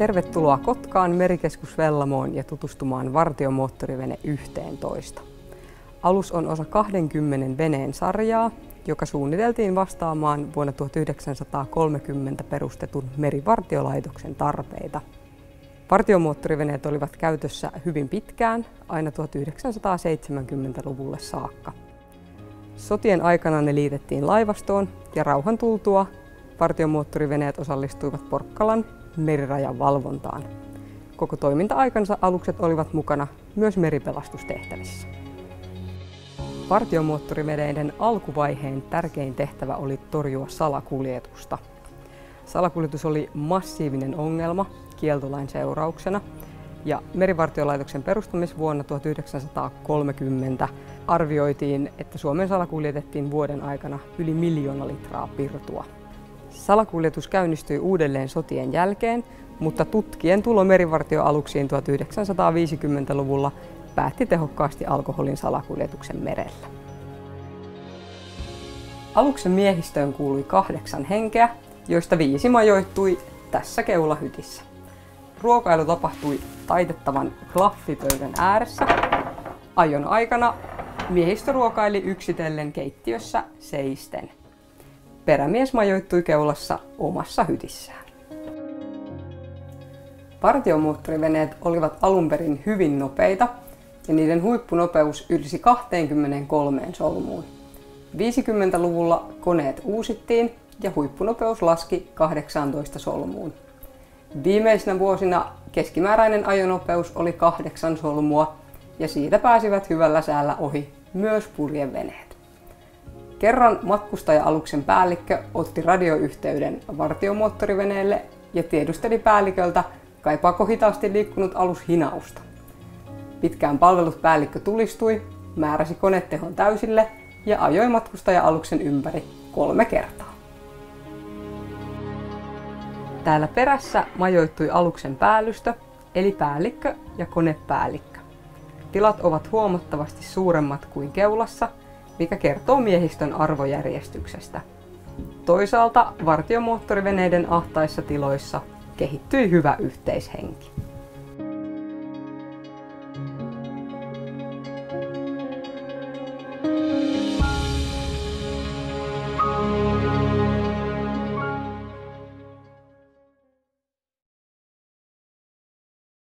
Tervetuloa Kotkaan Merikeskus Vellamoon ja tutustumaan Vartiomoottorivene 11. Alus on osa 20 veneen sarjaa, joka suunniteltiin vastaamaan vuonna 1930 perustetun merivartiolaitoksen tarpeita. Vartiomoottoriveneet olivat käytössä hyvin pitkään, aina 1970-luvulle saakka. Sotien aikana ne liitettiin laivastoon ja rauhan tultua vartiomoottoriveneet osallistuivat Porkkalan merirajan valvontaan. Koko toiminta-aikansa alukset olivat mukana myös meripelastustehtävissä. Vartiomoottoriveneiden alkuvaiheen tärkein tehtävä oli torjua salakuljetusta. Salakuljetus oli massiivinen ongelma kieltolain seurauksena, ja Merivartiolaitoksen perustamisvuonna 1930 arvioitiin, että Suomeen salakuljetettiin vuoden aikana yli 1 000 000 litraa pirtua. Salakuljetus käynnistyi uudelleen sotien jälkeen, mutta tutkien tulo merivartioaluksiin 1950-luvulla päätti tehokkaasti alkoholin salakuljetuksen merellä. Aluksen miehistöön kuului 8 henkeä, joista 5 majoittui tässä keulahytissä. Ruokailu tapahtui taitettavan klaffipöydän ääressä. Ajon aikana miehistö ruokaili yksitellen keittiössä seisten. Perämies majoittui keulassa omassa hytissään. Vartiomoottoriveneet olivat alun perin hyvin nopeita ja niiden huippunopeus ylsi 23 solmuun. 50-luvulla koneet uusittiin ja huippunopeus laski 18 solmuun. Viimeisinä vuosina keskimääräinen ajonopeus oli 8 solmua ja siitä pääsivät hyvällä säällä ohi myös purjeveneet. Kerran matkustaja-aluksen päällikkö otti radioyhteyden vartiomoottoriveneelle ja tiedusteli päälliköltä, kaipaako hitaasti liikkunut alus hinausta. Pitkään palvellut päällikkö tulistui, määräsi konetehon täysille ja ajoi matkustaja-aluksen ympäri 3 kertaa. Täällä perässä majoittui aluksen päällystö, eli päällikkö ja konepäällikkö. Tilat ovat huomattavasti suuremmat kuin keulassa, mikä kertoo miehistön arvojärjestyksestä. Toisaalta vartiomoottoriveneiden ahtaissa tiloissa kehittyi hyvä yhteishenki.